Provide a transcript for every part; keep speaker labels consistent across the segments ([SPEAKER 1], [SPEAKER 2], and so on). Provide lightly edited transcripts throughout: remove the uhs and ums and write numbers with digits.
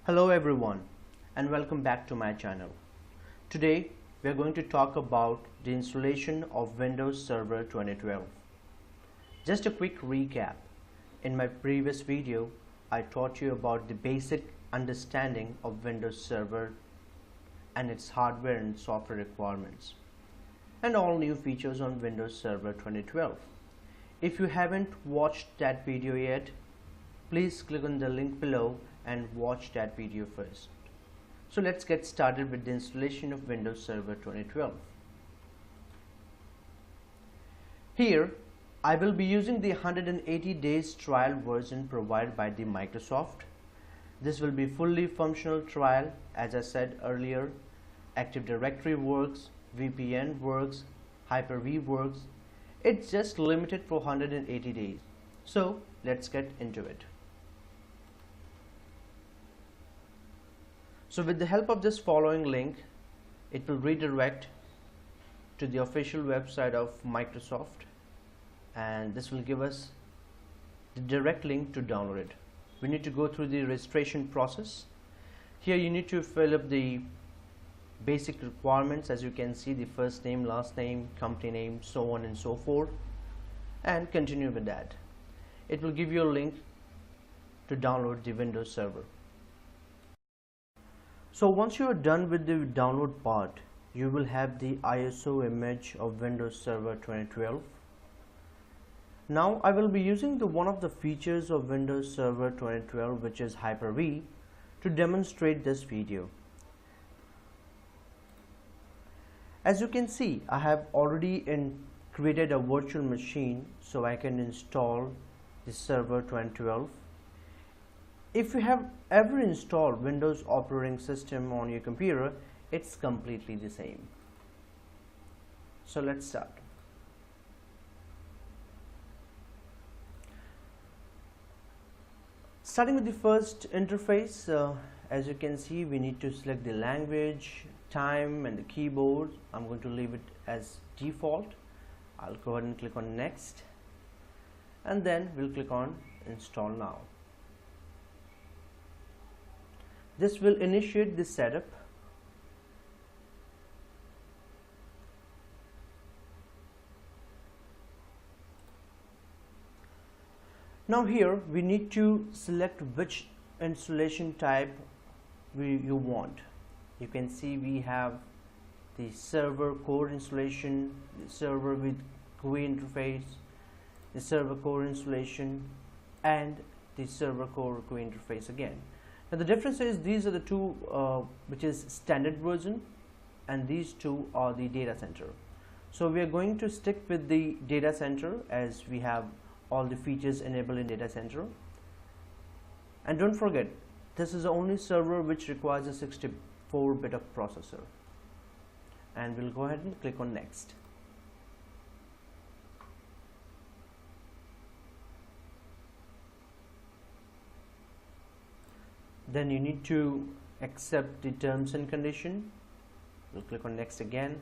[SPEAKER 1] Hello everyone and welcome back to my channel. Today we are going to talk about the installation of Windows Server 2012. Just a quick recap. In my previous video I taught you about the basic understanding of Windows Server and its hardware and software requirements and all new features on Windows Server 2012. If you haven't watched that video yet, please click on the link below and watch that video first. So let's get started with the installation of Windows Server 2012. Here I will be using the 180 days trial version provided by the Microsoft. This will be fully functional trial. As I said earlier, Active Directory works, VPN works, Hyper-V works. It's just limited for 180 days. So let's get into it. So with the help of this following link, it will redirect to the official website of Microsoft, and this will give us the direct link to download it. We need to go through the registration process. Here you need to fill up the basic requirements, as you can see, the first name, last name, company name, so on and so forth, and continue with that. It will give you a link to download the Windows Server. So once you are done with the download part, you will have the ISO image of Windows Server 2012. Now I will be using one of the features of Windows Server 2012, which is Hyper-V, to demonstrate this video. As you can see, I have already created a virtual machine so I can install the Server 2012. If you have ever installed Windows operating system on your computer, it's completely the same. So let's start. Starting with the first interface, as you can see, we need to select the language, time and the keyboard. I'm going to leave it as default. I'll go ahead and click on next, and then we'll click on install now. This will initiate the setup. Now here we need to select which installation type you want. You can see we have the server core installation, the server with GUI interface, the server core installation, and the server core GUI interface again. Now the difference is these are the two which is standard version, and these two are the data center. So we are going to stick with the data center as we have all the features enabled in data center. And don't forget, this is the only server which requires a 64-bit of processor. And we'll go ahead and click on next. Then you need to accept the terms and condition. We'll click on next again,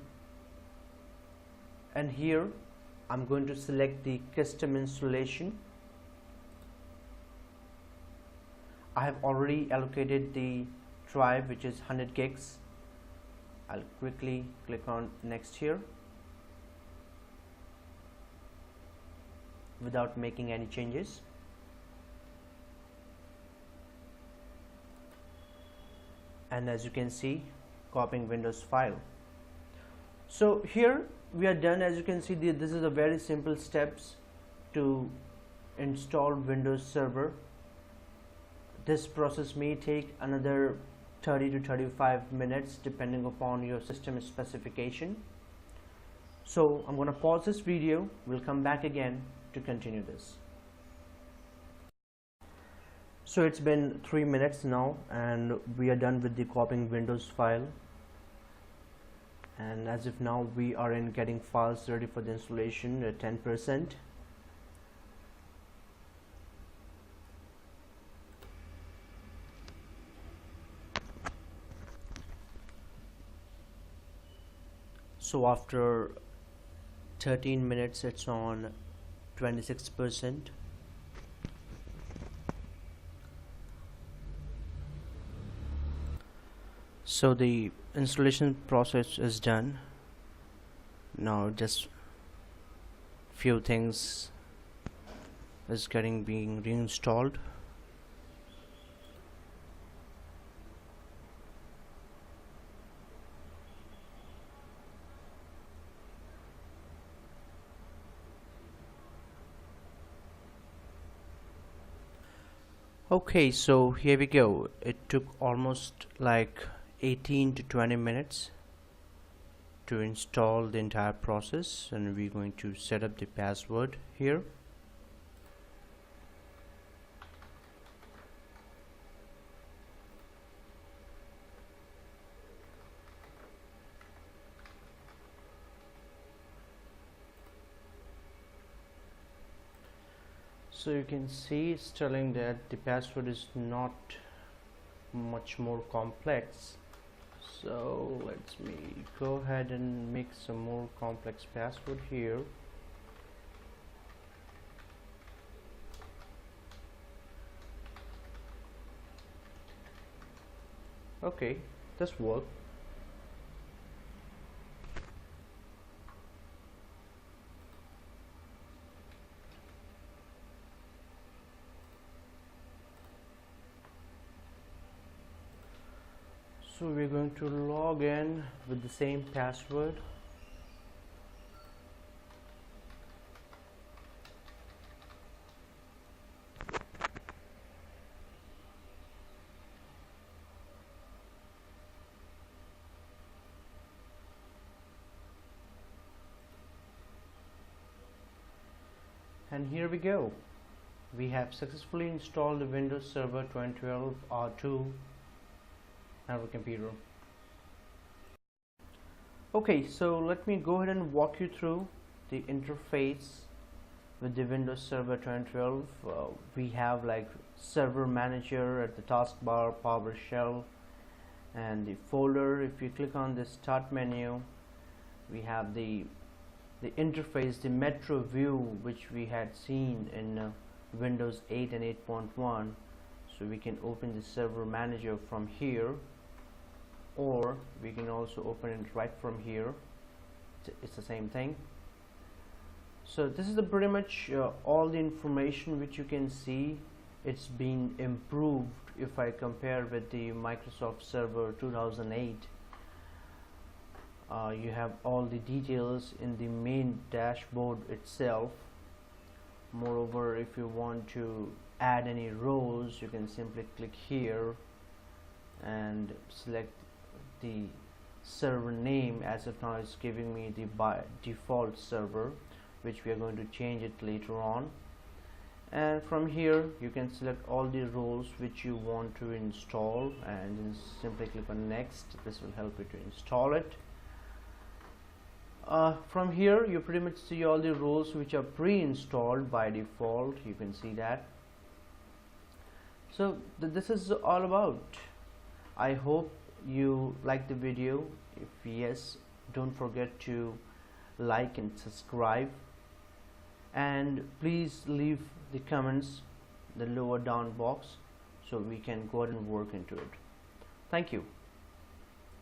[SPEAKER 1] and here I'm going to select the custom installation. I have already allocated the drive, which is 100 gigs. I'll quickly click on next here without making any changes. And as you can see, copying Windows file. So here we are done. As you can see, this is a very simple steps to install Windows Server. This process may take another 30 to 35 minutes depending upon your system specification. So I'm going to pause this video. We'll come back again to continue this. So it's been 3 minutes now, and we are done with the copying Windows file. And as of now, we are in getting files ready for the installation at 10%. So after 13 minutes, it's on 26%. So the installation process is done. Now just few things is being reinstalled. Okay, so here we go. It took almost like 18 to 20 minutes to install the entire process, and we're going to set up the password here. So you can see it's telling that the password is not much more complex. So let me go ahead and make some more complex password here. Okay, this worked. So we're going to log in with the same password. And here we go. We have successfully installed the Windows Server 2012 R2 on our computer. Okay, so let me go ahead and walk you through the interface with the Windows Server 2012. We have like Server Manager at the taskbar, PowerShell, and the folder. If you click on the Start menu, we have the interface, the Metro view, which we had seen in Windows 8 and 8.1. So we can open the Server Manager from here, or we can also open it right from here. It's the same thing. So this is the pretty much all the information which you can see. It's been improved if I compare with the Microsoft Server 2008. You have all the details in the main dashboard itself. Moreover, if you want to add any rows, you can simply click here and select the server name. As of now, it's giving me the by default server, which we are going to change it later on. And from here you can select all the roles which you want to install, and then simply click on next. This will help you to install it. From here you pretty much see all the roles which are pre-installed by default. You can see that. So this is all about. I hope you like the video. If yes, don't forget to like and subscribe, and please leave the comments in the lower down box so we can go ahead and work into it. Thank you.